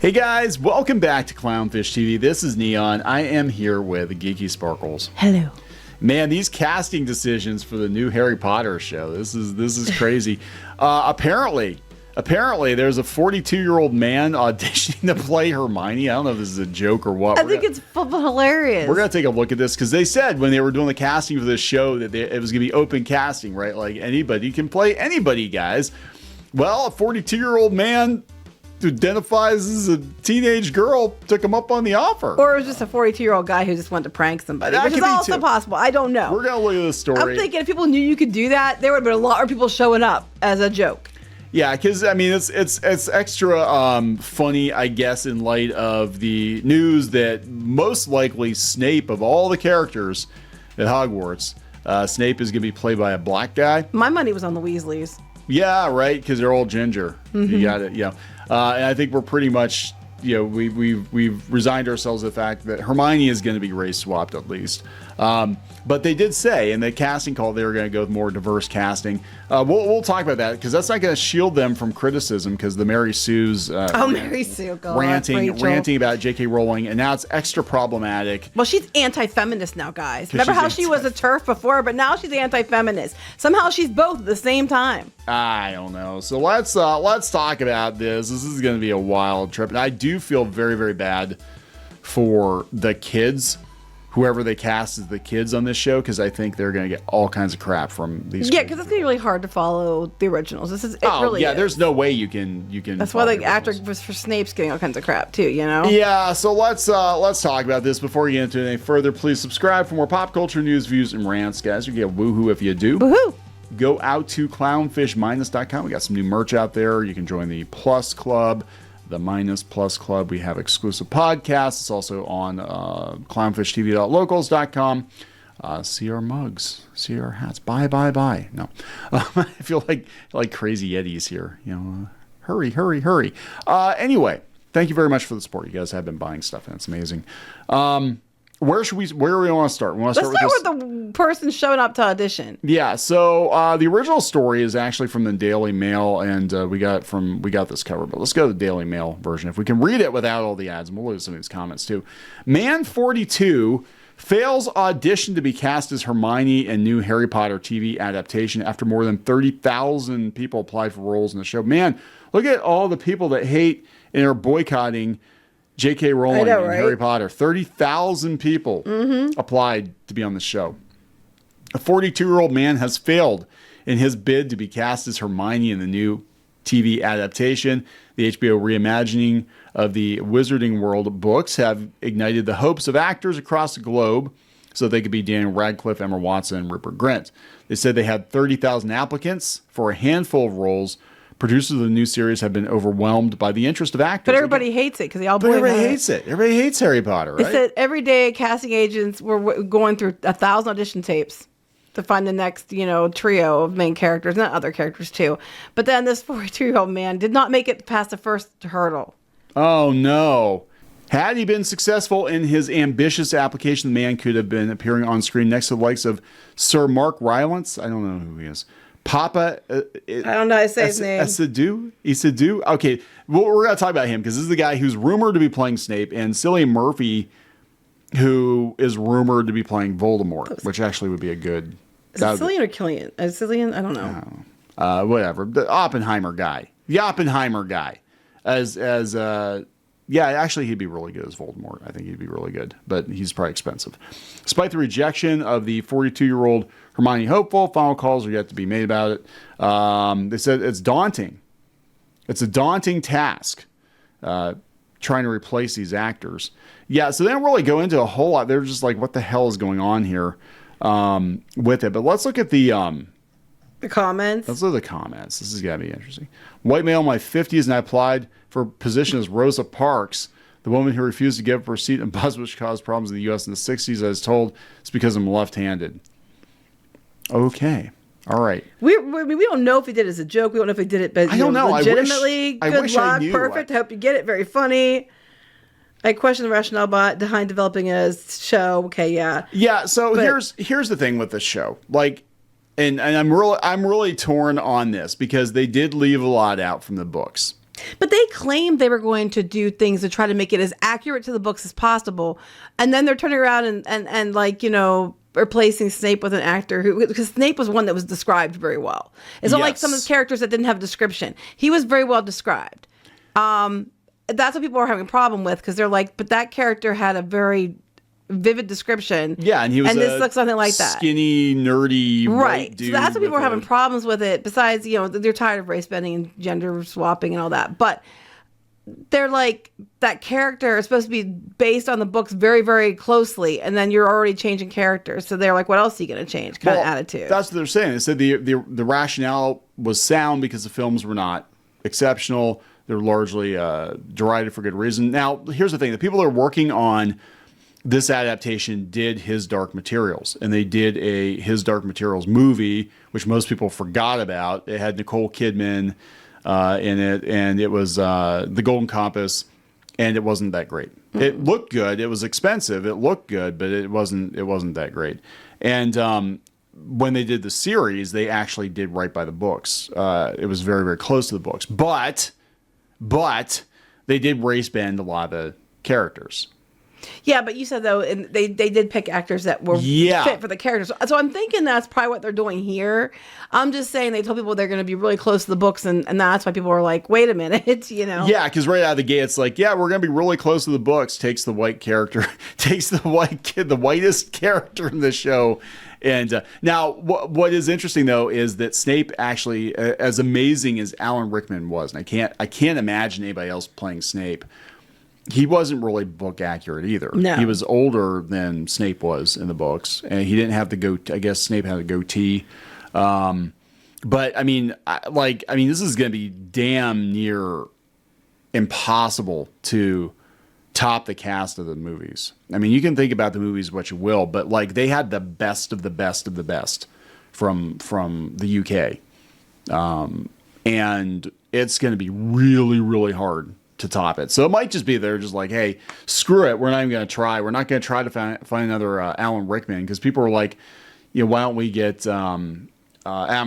Hey guys, welcome back to Clownfish TV. This is Neon. I am here with Geeky Sparkles. Hello. Man, these casting decisions for the new Harry Potter show, this is crazy. Apparently there's a 42-year-old man auditioning to play Hermione. I don't know if this is a joke or what. I think it's hilarious. We're going to take a look at this because they said when they were doing the casting for this show that it was going to be open casting, right? Like anybody can play anybody, guys. Well, a 42-year-old man who identifies as a teenage girl took him up on the offer. Or it was just a 42-year-old guy who just wanted to prank somebody, That which is could be also too. possible. I don't know. We're going to look at this story. I'm thinking if people knew you could do that, there would have been a lot of people showing up as a joke. Yeah, because I mean it's extra funny, I guess, in light of the news that most likely Snape, of all the characters at Hogwarts, Snape is going to be played by a black guy. My money was on the Weasleys. Yeah, right, because they're all ginger. Mm-hmm. You got it. Yeah, and I think we're pretty much, we've resigned ourselves to the fact that Hermione is going to be race swapped at least. But they did say in the casting call they were going to go with more diverse casting. We'll talk about that because that's not going to shield them from criticism because the Mary Sue's Mary Sue, God, ranting about J.K. Rowling, and now it's extra problematic. Well, she's anti-feminist now, guys. Remember how she was a TERF before, but now she's anti-feminist. Somehow she's both at the same time. I don't know. So let's talk about this. This is going to be a wild trip, and I do feel very, very bad for the kids. Whoever they cast as the kids on this show, because I think they're going to get all kinds of crap from these. Yeah, because it's going to be really hard to follow the originals. Really is. There's no way you can. That's why the actor for Snape's getting all kinds of crap too. You know. Yeah. So let's talk about this before we get into it any further. Please subscribe for more pop culture news, views, and rants, guys. You get woohoo if you do. Woohoo! Go out to clownfishminus.com. We got some new merch out there. You can join the Plus Club. The Minus Plus Club. We have exclusive podcasts. It's also on clownfishtv.locals.com. See our mugs. See our hats. Buy. No. I feel like crazy Yetis here. Hurry. Anyway, thank you very much for the support. You guys have been buying stuff, and it's amazing. Where do we want to start? Let's start with the person showing up to audition. Yeah, so the original story is actually from the Daily Mail, and we got this covered. But let's go to the Daily Mail version. If we can read it without all the ads, and we'll look at some of these comments too. Man 42 fails audition to be cast as Hermione in new Harry Potter TV adaptation after more than 30,000 people applied for roles in the show. Man, look at all the people that hate and are boycotting J.K. Rowling and Harry Potter. 30,000 people applied to be on the show. A 42-year-old man has failed in his bid to be cast as Hermione in the new TV adaptation. The HBO reimagining of the Wizarding World books have ignited the hopes of actors across the globe so they could be Daniel Radcliffe, Emma Watson, and Rupert Grint. They said they had 30,000 applicants for a handful of roles. Producers of the new series have been overwhelmed by the interest of actors. But everybody hates it because they all believe everybody hates it. Everybody hates Harry Potter, right? They said every day casting agents were going through 1,000 audition tapes to find the next, trio of main characters, not other characters too. But then this 42-year-old man did not make it past the first hurdle. Oh, no. Had he been successful in his ambitious application, the man could have been appearing on screen next to the likes of Sir Mark Rylance. I don't know who he is. Papa, I don't know how to say his name. Isidue. Okay, well, we're going to talk about him because this is the guy who's rumored to be playing Snape, and Cillian Murphy, who is rumored to be playing Voldemort, which actually would be a good. Is it Cillian or Killian? Is Cillian? I don't know. Whatever. The Oppenheimer guy. Yeah, actually, he'd be really good as Voldemort. I think he'd be really good, but he's probably expensive. Despite the rejection of the 42-year-old Hermione hopeful, final calls are yet to be made about it. They said it's daunting. It's a daunting task trying to replace these actors. Yeah, so they don't really go into a whole lot. They're just like, what the hell is going on here with it? But let's look at the comments. Let's look at the comments. This is got to be interesting. White male in my 50s, and I applied for a position as Rosa Parks, the woman who refused to give up her seat in bus, which caused problems in the U.S. in the 60s. I was told it's because I'm left-handed. Okay. All right. We don't know if he did it as a joke. We don't know if he did it, but I don't know. Legitimately, good luck, perfect. I hope you get it. Very funny. I question the rationale behind developing a show. Okay, yeah. Yeah. So here's the thing with this show. Like, and I'm really torn on this because they did leave a lot out from the books. But they claimed they were going to do things to try to make it as accurate to the books as possible. And then they're turning around and like, you know, replacing Snape with an actor who, because Snape was one that was described very well. It's not like some of the characters that didn't have a description. He was very well described. That's what people are having a problem with, because they're like, but that character had a very vivid description. Yeah, and he was, and this looks something like that. Skinny, nerdy, white dude. So that's what people are having problems with it. Besides, you know, they're tired of race bending and gender swapping and all that. But they're like, that character is supposed to be based on the books very, very closely, and then you're already changing characters. So they're like, what else are you going to change? Kind of attitude. That's what they're saying. They said the rationale was sound because the films were not exceptional. They're largely derided for good reason. Now, here's the thing: the people that are working on this adaptation did His Dark Materials, and they did a His Dark Materials movie, which most people forgot about. It had Nicole Kidman in it, and it was The Golden Compass, and it wasn't that great. Mm-hmm. It looked good. It was expensive. It looked good, but it wasn't that great. And when they did the series, they actually did right by the books. It was very, very close to the books, but they did race bend a lot of the characters. Yeah, but you said, though, and they did pick actors that were fit for the characters. So I'm thinking that's probably what they're doing here. I'm just saying they told people they're going to be really close to the books, and that's why people are like, wait a minute, you know? Yeah, because right out of the gate, it's like, yeah, we're going to be really close to the books. Takes the white character, takes the white kid, the whitest character in the show. And now what is interesting, though, is that Snape actually, as amazing as Alan Rickman was, and I can't imagine anybody else playing Snape, he wasn't really book accurate either. No. He was older than Snape was in the books, and he didn't have the goatee. I guess Snape had a goatee. But I mean, this is going to be damn near impossible to top the cast of the movies. I mean, you can think about the movies what you will, but like they had the best of the best of the best from the UK, and it's going to be really, really hard to top it. So it might just be they're just like, hey, screw it. We're not even going to try. We're not going to try to find another Alan Rickman, because people are like, you know, why don't we get Adam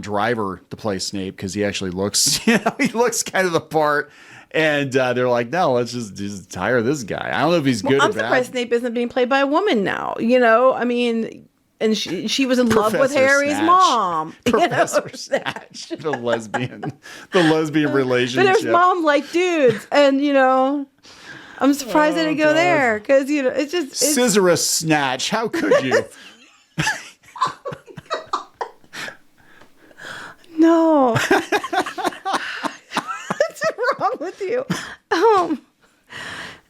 Driver to play Snape, because he actually looks, you know, he looks kind of the part. And they're like, no, let's just hire this guy. I don't know if he's good or bad. I'm surprised Snape isn't being played by a woman now. You know, I mean, and she was in love with Harry's mom. Professor Snatch, the lesbian relationship. But his mom liked dudes, and you know, I'm surprised they didn't go there, because you know, it's Scissor Snatch. How could you? No. What's wrong with you?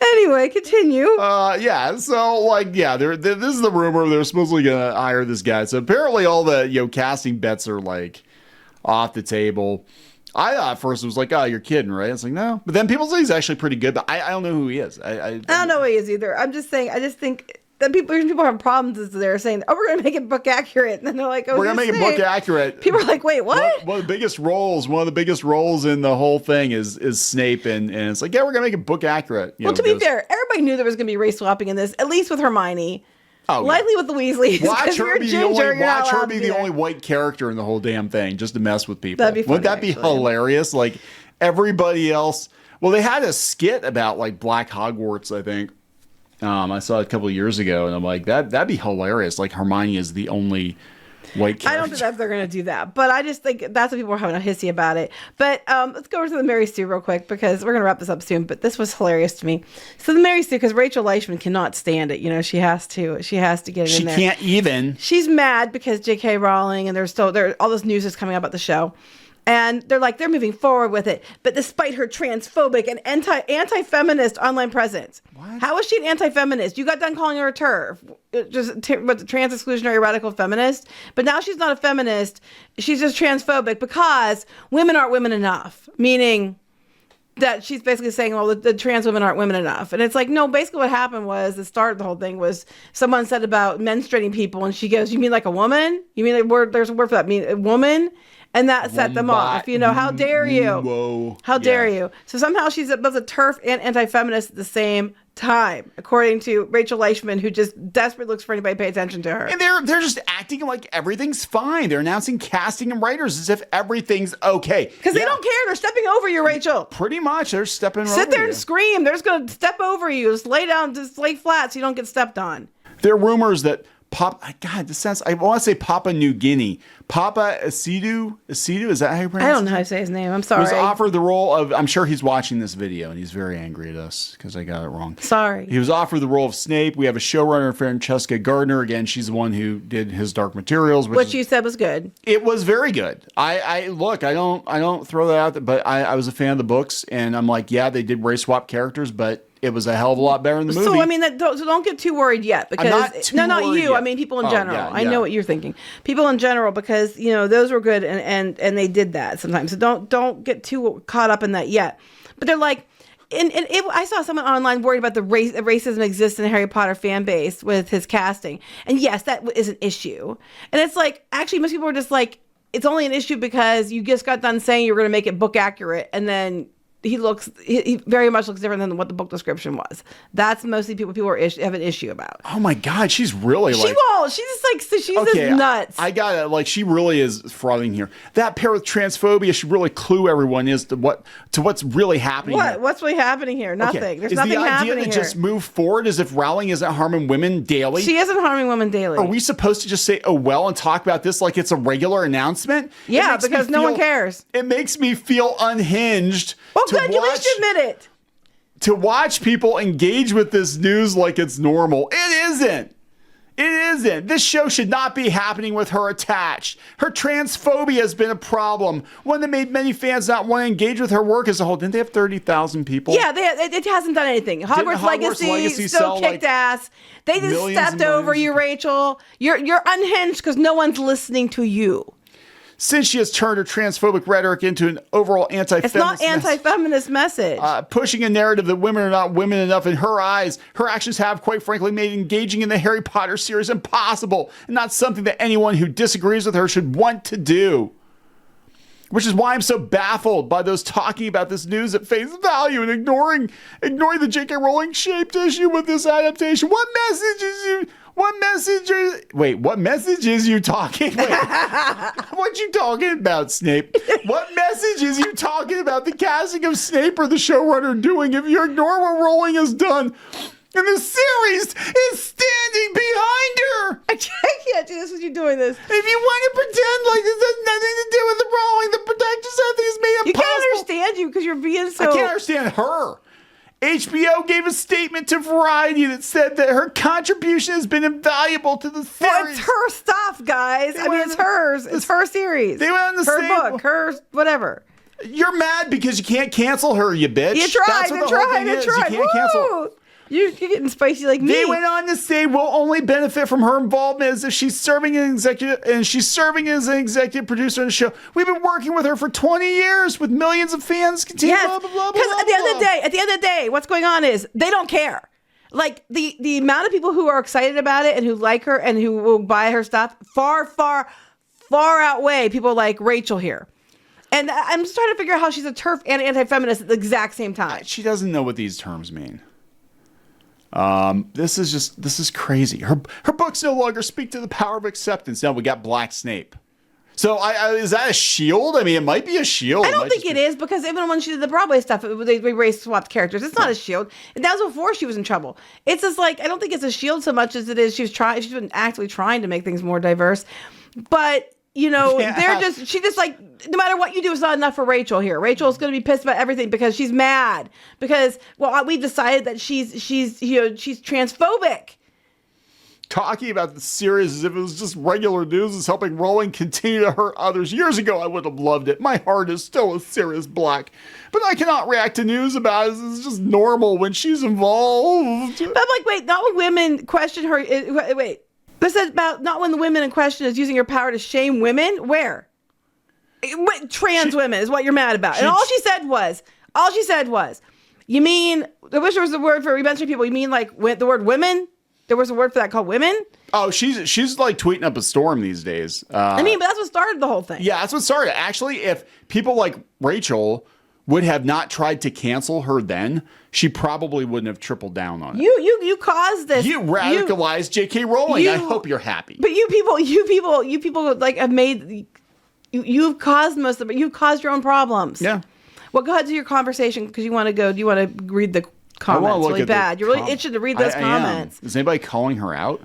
Anyway, continue. Yeah. So, like, yeah, this is the rumor. They're supposedly gonna hire this guy. So apparently, all the casting bets are like off the table. I thought at first it was like, oh, you're kidding, right? It's like, no. But then people say he's actually pretty good. But I don't know who he is. I don't know who he is either. I'm just saying. I just think that people have problems is they're saying, oh, we're gonna make it book accurate, and then they're like, oh, we're gonna make it book accurate. People are like, wait, what? One of the biggest roles in the whole thing is Snape, and it's like, yeah, we're gonna make it book accurate. Well, to be fair, everybody knew there was gonna be race swapping in this, at least with Hermione. Oh, likely with the Weasleys. Watch her be the only white character in the whole damn thing, just to mess with people. That'd be funny, Wouldn't that be hilarious? Like everybody else. Well, they had a skit about like Black Hogwarts, I think. I saw it a couple of years ago, and I'm like, that'd be hilarious. Like Hermione is the only white character. I don't think that they're going to do that, but I just think that's what people are having a hissy about it. But let's go over to the Mary Sue real quick, because we're going to wrap this up soon. But this was hilarious to me. So the Mary Sue, because Rachel Leishman cannot stand it. You know, she has to get it in there. She can't even. She's mad because J.K. Rowling and all this news is coming out about the show. And they're moving forward with it. But despite her transphobic and anti-feminist online presence. What? How is she an anti-feminist? You got done calling her a TERF. Trans exclusionary radical feminist. But now she's not a feminist. She's just transphobic because women aren't women enough. Meaning that she's basically saying, well, the trans women aren't women enough. And it's like, no, basically what happened was, the start of the whole thing was someone said about menstruating people. And she goes, you mean like a woman? You mean there's a word for that? Mean a woman? And that set them off. You know, how dare you? Whoa. How dare you? So somehow she's both a TERF and anti-feminist at the same time, according to Rachel Leishman, who just desperately looks for anybody to pay attention to her. And they're just acting like everything's fine. They're announcing casting and writers as if everything's okay. Because they don't care. They're stepping over you, Rachel. Pretty much. They're stepping over you. Sit there and scream. They're just going to step over you. Just lay down, just lay flat so you don't get stepped on. There are rumors that I want to say Papua New Guinea. Papa Asidu, is that how you pronounce it? I don't know how to say his name. I'm sorry. Was offered the role of, I'm sure he's watching this video and he's very angry at us because I got it wrong. Sorry. He was offered the role of Snape. We have a showrunner, Francesca Gardner. Again, she's the one who did his Dark Materials, which you said was good. It was very good. I don't throw that out there, but I was a fan of the books, and I'm like, yeah, they did race swap characters, but it was a hell of a lot better in the movie. So I mean, don't get too worried yet, because not you. Yet. I mean, people in general. Yeah. I know what you're thinking. People in general, because those were good, and they did that sometimes. So don't get too caught up in that yet. But they're like, I saw someone online worried about the racism exists in the Harry Potter fan base with his casting, and yes, that is an issue. And it's like, actually, most people are just like, it's only an issue because you just got done saying you were going to make it book accurate, and then he very much looks different than what the book description was. That's mostly people have an issue about. Oh my God, she's really she's just nuts. I got it. Like, she really is frothing here. That pair with transphobia should really clue everyone as to what's really happening. What's really happening here? Nothing. Okay. There's nothing happening here. Is the idea to just move forward as if Rowling isn't harming women daily? She isn't harming women daily. Are we supposed to just say, oh well, and talk about this like it's a regular announcement? Yeah, because no one cares. It makes me feel unhinged. Well, good. You at least admit it. To watch people engage with this news like it's normal. It isn't. It isn't. This show should not be happening with her attached. Her transphobia has been a problem, one that made many fans not want to engage with her work as a whole. Didn't they have 30,000 people? Yeah, it hasn't done anything. Hogwarts Legacy still kicked ass. They just stepped over you, Rachel. You're unhinged because no one's listening to you. Since she has turned her transphobic rhetoric into an overall anti-feminist It's not anti-feminist message. Pushing a narrative that women are not women enough in her eyes, her actions have, quite frankly, made engaging in the Harry Potter series impossible, and not something that anyone who disagrees with her should want to do. Which is why I'm so baffled by those talking about this news at face value and ignoring the J.K. Rowling shaped issue with this adaptation. What message is you talking? Wait, what you talking about, Snape? What message is you talking about the casting of Snape or the showrunner doing if you ignore what Rowling has done? And the series is standing behind her. I can't do this with you doing this. If you want to pretend like this has nothing to do with the Rowling, the protections I think is made impossible. You can't understand you because you're being so... I can't understand her. HBO gave a statement to Variety that said that her contribution has been invaluable to the series. Well, it's her stuff, guys. It's hers. It's her series. They went on the same... Her book, her whatever. You're mad because you can't cancel her, you bitch. You tried. You can't cancel her. You're getting spicy like me. They went on to say we'll only benefit from her involvement as if she's serving as an executive producer on the show. We've been working with her for 20 years with millions of fans. Continue, yes, blah, blah, blah, because at the end of the day, what's going on is they don't care. Like the amount of people who are excited about it and who like her and who will buy her stuff far outweigh people like Rachel here. And I'm just trying to figure out how she's a TERF and anti-feminist at the exact same time. She doesn't know what these terms mean. This is crazy. Her books no longer speak to the power of acceptance. Now we got Black Snape. So is that a shield? I mean, it might be a shield. I don't think it is, because even when she did the Broadway stuff, they race swapped characters. It's not a shield. And that was before she was in trouble. It's just like, I don't think it's a shield so much as it is she's been actively trying to make things more diverse. But she just like, no matter what you do, it's not enough for Rachel here. Rachel's going to be pissed about everything because she's mad because, well, we've decided that she's transphobic. Talking about the series as if it was just regular news is helping Rowling continue to hurt others. Years ago, I would have loved it. My heart is still a Sirius Black. But I cannot react to news about it. It's just normal when she's involved. But I'm like, wait, not when women question her. Wait. This is about not when the women in question is using her power to shame women. Where? Trans women is what you're mad about. And all she said was, you mean, I wish there was a word for mentioning people. You mean like the word women? There was a word for that called women? Oh, she's like tweeting up a storm these days. But that's what started the whole thing. Yeah, that's what started. Actually, if people like Rachel would have not tried to cancel her then, she probably wouldn't have tripled down on it. You caused this. You radicalized J.K. Rowling. I hope you're happy. But you people like have made you've caused most of it. You've caused your own problems. Yeah. Well, go ahead to your conversation because you want to go. Do you want to read the comments really bad? You're really itching to read those comments. Is anybody calling her out?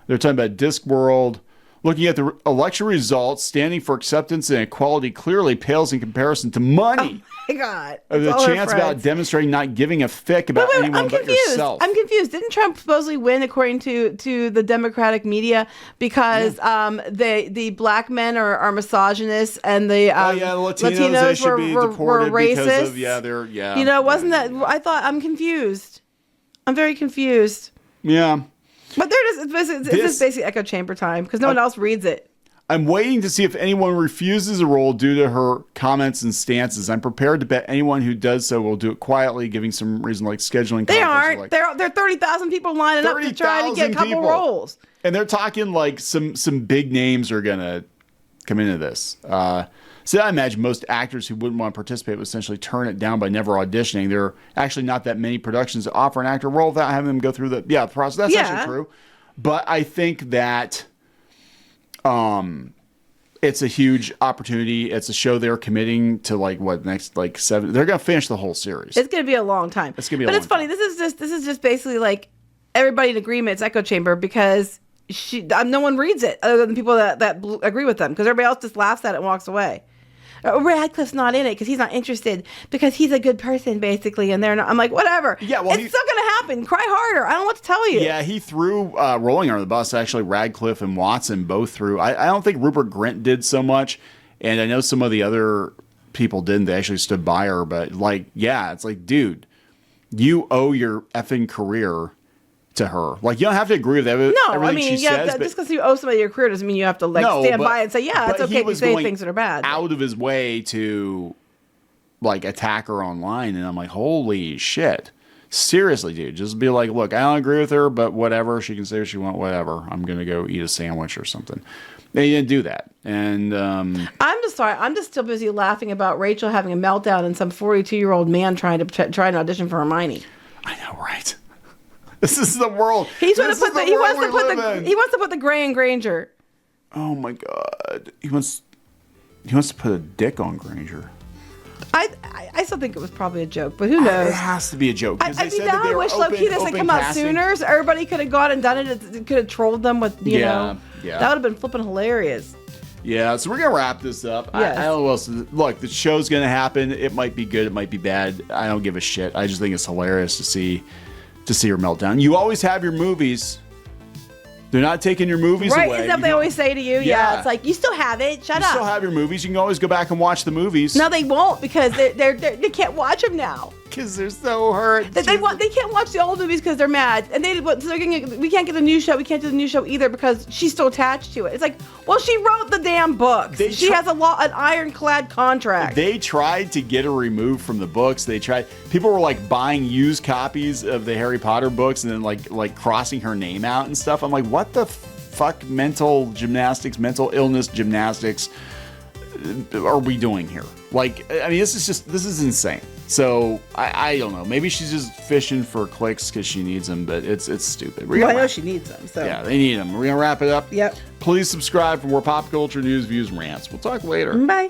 They're talking about Discworld. Looking at the election results, standing for acceptance and equality clearly pales in comparison to money. Oh my God. The chance about demonstrating not giving a fick about anyone but yourself. I'm confused. Didn't Trump supposedly win according to the Democratic media because the black men are misogynists and the Latinos were racist? Wasn't that? I thought I'm confused. I'm very confused. Yeah. But there it is. It's basically echo chamber time because no one else reads it. I'm waiting to see if anyone refuses a role due to her comments and stances. I'm prepared to bet anyone who does so will do it quietly, giving some reason like scheduling. They aren't. There are 30,000 people lining up to try to get a couple roles. And they're talking like some big names are going to come into this. So I imagine most actors who wouldn't want to participate would essentially turn it down by never auditioning. There are actually not that many productions that offer an actor a role without having them go through the process. That's actually true. But I think that it's a huge opportunity. It's a show they're committing to next 7. They're going to finish the whole series. It's going to be a long time. It's going to be But it's funny. This is just basically like everybody in agreement. It's echo chamber because no one reads it other than the people that agree with them because everybody else just laughs at it and walks away. Radcliffe's not in it because he's not interested because he's a good person basically and they're not. I'm like, whatever. Yeah, well, it's still gonna happen. Cry harder. I don't know what to tell you. Yeah, he threw Rowling under the bus. Actually, Radcliffe and Watson both threw. I don't think Rupert Grint did so much, and I know some of the other people didn't. They actually stood by her, but it's like, dude, you owe your effing career to her. Like, you don't have to agree with everything she says. Just because you owe somebody your career doesn't mean you have to stand by and say, it's okay to say things that are bad. Out of his way to attack her online, and I'm like, holy shit. Seriously, dude. Just be like, look, I don't agree with her, but whatever. She can say what she wants, whatever. I'm going to go eat a sandwich or something. They didn't do that. And I'm just sorry. I'm just still busy laughing about Rachel having a meltdown and some 42-year-old man trying to audition for Hermione. I know, right? This is the world. He wants to put the Gray in Granger. Oh my God. He wants to put a dick on Granger. I still think it was probably a joke, but who knows? It has to be a joke. I wish low-key this had come out sooner, so everybody could have gone and done it. It could have trolled them with, know. Yeah. That would have been flipping hilarious. Yeah, so we're going to wrap this up. Yes. I don't know what else. Look, the show's going to happen. It might be good. It might be bad. I don't give a shit. I just think it's hilarious to see her meltdown. You always have your movies. They're not taking your movies away. Right, isn't that what they always say to you? Yeah, it's like, you still have it. Shut up. You still have your movies. You can always go back and watch the movies. No, they won't because they can't watch them now. Because they're so hurt. They can't watch the old movies because they're mad. And we can't get the new show. We can't do the new show either because she's still attached to it. It's like, well, she wrote the damn books. She has an ironclad contract. They tried to get her removed from the books. People were buying used copies of the Harry Potter books and then like crossing her name out and stuff. I'm like, what the fuck mental illness gymnastics are we doing here? This is insane. So I don't know. Maybe she's just fishing for clicks because she needs them, but it's stupid. I know she needs them. So yeah, they need them. We're gonna wrap it up. Yep. Please subscribe for more pop culture news, views, and rants. We'll talk later. Bye.